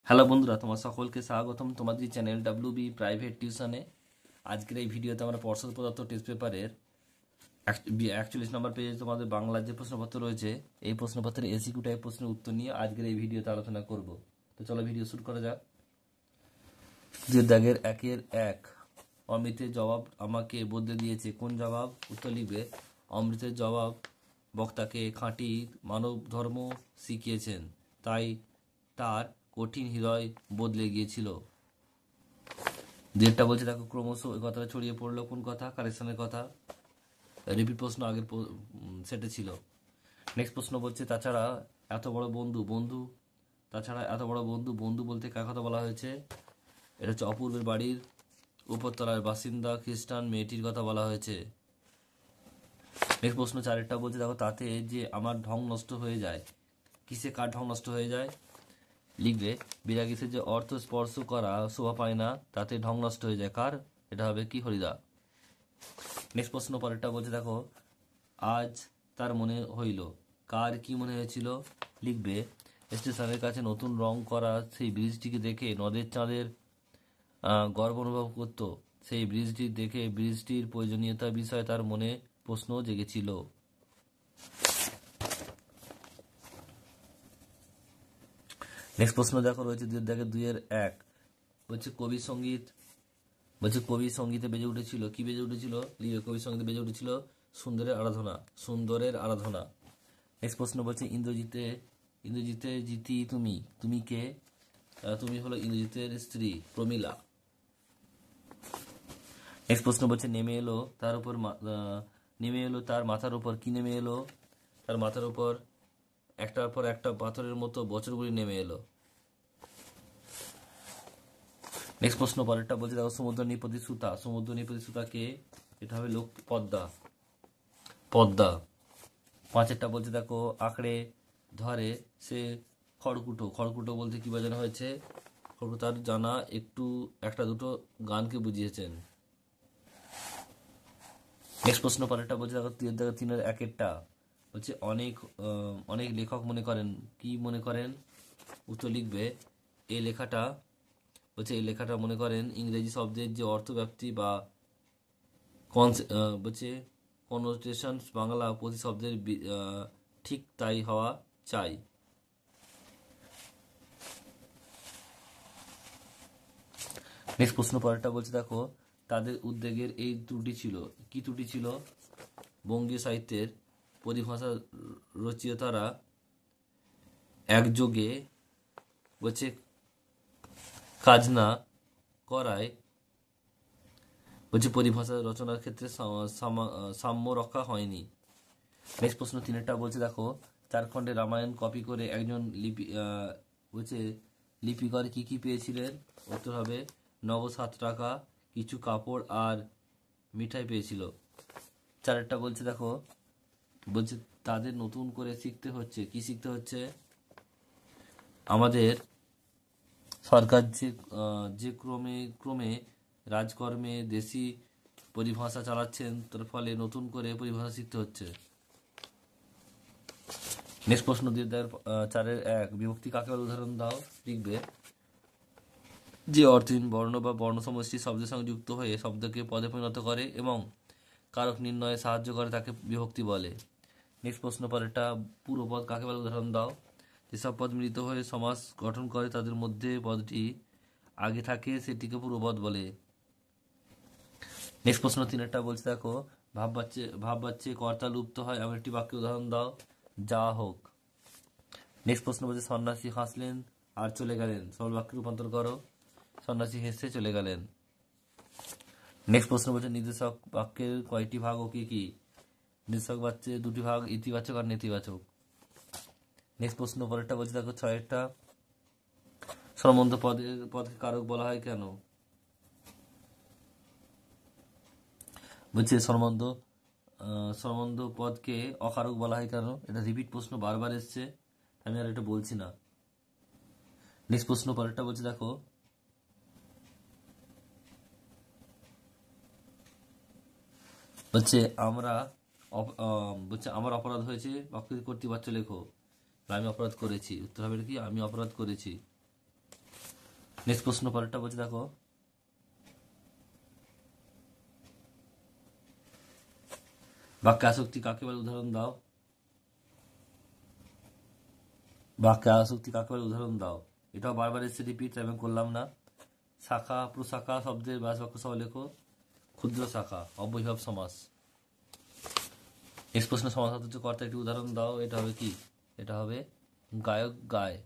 Hello বন্ধুরা, তোমার সকলকে স্বাগতম তোমাদের চ্যানেল ডাব্লিউবি প্রাইভেট টিউশনে। আজকের এই ভিডিওতে আমরা পর্ষদ পদার্থ টেস্ট পেপারের 41 নম্বর পেজে তোমাদের বাংলার যে প্রশ্নপত্র রয়েছে, এই প্রশ্নপত্রের এসিকিউ টাইপ প্রশ্নের উত্তর নিয়ে আজকের এই ভিডিওতে আলোচনা করব। তো চলো ভিডিও শুরু করা যাক। যে দাগের 1-1, অমৃতের জবাব আমাকে বদলে দিয়েছে। কোন জবাব? উত্তর লিখবে। অমৃতের জবাব বক্তাকে খাঁটি মানব ধর্ম শিখিয়েছেন, তাই তার কঠিন হৃদয় বদলে গিয়েছিল। যেটা বলছে দেখো, ক্রমশ ওই কথাটা ছড়িয়ে পড়লো। কোন কথা? কারেকশনের কথা। রিপিট প্রশ্ন আগের সেটে ছিল। নেক্সট প্রশ্ন বলছে, তাছাড়া এত বড় বন্ধু বন্ধু তাছাড়া এত বড় বন্ধু বন্ধু বলতে কার কথা বলা হয়েছে? এটা হচ্ছে অপূর্বের বাড়ির উপরতলার বাসিন্দা খ্রিস্টান মেয়েটির কথা বলা হয়েছে। নেক্সট প্রশ্ন 4টা বলছে দেখো, তাতে যে আমার ঢং নষ্ট হয়ে যায়। কিসে কার ঢং নষ্ট হয়ে যায়? লিখবে, বিরাগীসের যে অর্থ স্পর্শ করা শোভা পায় না, তাতে ঢং নষ্ট হয়ে যায়। কার? এটা হবে কি হরিদা। নেক্সট প্রশ্ন পরেরটা বলছে দেখো, আজ তার মনে হইল। কার কি মনে হয়েছিল? লিখবে, স্টেশনের কাছে নতুন রং করা সেই ব্রিজটিকে দেখে নদের চাঁদের গর্ব অনুভব করত। সেই ব্রিজটি দেখে ব্রিজটির প্রয়োজনীয়তা বিষয়ে তার মনে প্রশ্ন জেগেছিল। নেক্সট প্রশ্ন দেখো রয়েছে 2-1, বলছে কবি সঙ্গীত কবি সঙ্গীতে বেজে উঠেছিল। কি বেজে উঠেছিল? লিখবে, কবি সঙ্গীতে বেজে উঠেছিল সুন্দরের আরাধনা। নেক্সট প্রশ্ন বলছে, ইন্দ্রজিতে জিতি তুমি। তুমি কে? তুমি হলো ইন্দ্রজিতের স্ত্রী প্রমীলা। নেক্সট প্রশ্ন বলছে, নেমে এলো তার মাথার উপর। কি নেমে এলো? তার মাথার উপর একটার পর একটা পাথরের মতো বছরগুলি নেমে এলো। নেক্সট প্রশ্ন পরেরটা বলছে দেখো, সমুদ্র নিপতি সুতা কে? এটা হবে লোক পদ্মা। 5টা বলছে দেখো, আঁকড়ে ধরে সে খড়কুটো বলতে কি বোঝানো হয়েছে? খড়কুটো তার জানা একটা দুটো গানকে বুঝিয়েছেন। নেক্সট প্রশ্ন পরেরটা বলছে দেখো, 3-1 বলছে অনেক লেখক মনে করেন। কি মনে করেন? উত্তর লিখবে, এই লেখাটা মনে করেন ইংরেজি শব্দের যে অর্থব্যাপ্তি বা বলছে কনোটেশন বাংলা প্রতি শব্দের ঠিক তাই হওয়া চাই। নেক্সট প্রশ্ন পরেরটা বলছে দেখো, তাদের উদ্বেগের এই ত্রুটি ছিল। কি ত্রুটি ছিল? বঙ্গীয় সাহিত্যের পরিভাষা রচয়িতারা একযোগে বলছে কাজ না করায় পরিভাষা রচনার ক্ষেত্রে সাম্য রক্ষা হয়নি। নেক্সট প্রশ্ন 3টা বলছে দেখো, 4 খণ্ডে রামায়ণ কপি করে একজন লিপিকর কি কি পেয়েছিলেন? উত্তর হবে, নগদ 7 টাকা, কিছু কাপড় আর মিঠাই পেয়েছিল। 4টা বলছে দেখো, তাদের নতুন করে শিখতে হচ্ছে। কি শিখতে হচ্ছে? আমাদের সরকার যে ক্রমে রাজকর্মে দেশি পরিভাষা চালাচ্ছেন, তার ফলে নতুন করে পরিভাষা শিখতে হচ্ছে। নেক্সট প্রশ্ন 4-1, বিভক্তি কাকে বলে? উদাহরণ দাও। লিখবে, যে অর্থহীন বর্ণ বা বর্ণ সমষ্টি শব্দের সঙ্গে যুক্ত হয়ে শব্দকে পদে পরিণত করে এবং কারক নির্ণয়ে সাহায্য করে, তাকে বিভক্তি বলে। নেক্সট প্রশ্ন পরেরটা, পূর্বপদ কাকে বলে? উদাহরণ দাও। যেসব পদ মিলিত হয়ে সমাস গঠন করে তাদের মধ্যে পদটি আগে থাকে, সেটিকে পূর্বপদ বলে। নেক্সট প্রশ্ন 3টা বলছে দেখো, ভাব বাচ্চে কর্তা লুপ্ত হয় এমন একটি বাক্যের উদাহরণ দাও। যা হোক। নেক্সট প্রশ্ন বলছে, সন্ন্যাসী হাসলেন আর চলে গেলেন। সরল বাক্যে রূপান্তর করো। সন্ন্যাসী হেসে চলে গেলেন। নেক্সট প্রশ্ন বলছে, নির্দেশক বাক্যের কয়টি ভাগ ও কি কি? নির্দেশক বাক্যের 2টি ভাগ, ইতিবাচক আর নেতিবাচক। নেক্সট প্রশ্ন পরেরটা বলছে দেখো, 6টা সম্বন্ধ পদকে কারক বলা হয় কেন? বলছে সম্বন্ধ পদকে অকারক বলা হয় কেন? এটা রিপিট প্রশ্ন, বারবার এসছে, আমি আর এটা বলছি না। নেক্সট প্রশ্ন পরেরটা বলছে দেখো, আমার অপরাধ হয়েছে, বাক্যের কর্তৃবাচ্য লেখো। আমি অপরাধ করেছি। উত্তর হবে কি? আমি অপরাধ করেছি। নেক্সট প্রশ্ন পরেরটা বলছে দেখো, বাক্যে আসক্তি কাকে বলে উদাহরণ দাও। বাক্যে আসক্তি কাকে বলে উদাহরণ দাও। এটাও বারবার এসে রিপিট, আমি করলাম না। শাখা প্রশাখা শব্দের ব্যাস বাক্য সহ লেখো। ক্ষুদ্র শাখা অবৈভব সমাস। নেক্সট প্রশ্ন সমাস কর্তা একটি উদাহরণ দাও। এটা হবে কি? এটা হবে গায়ক গায়।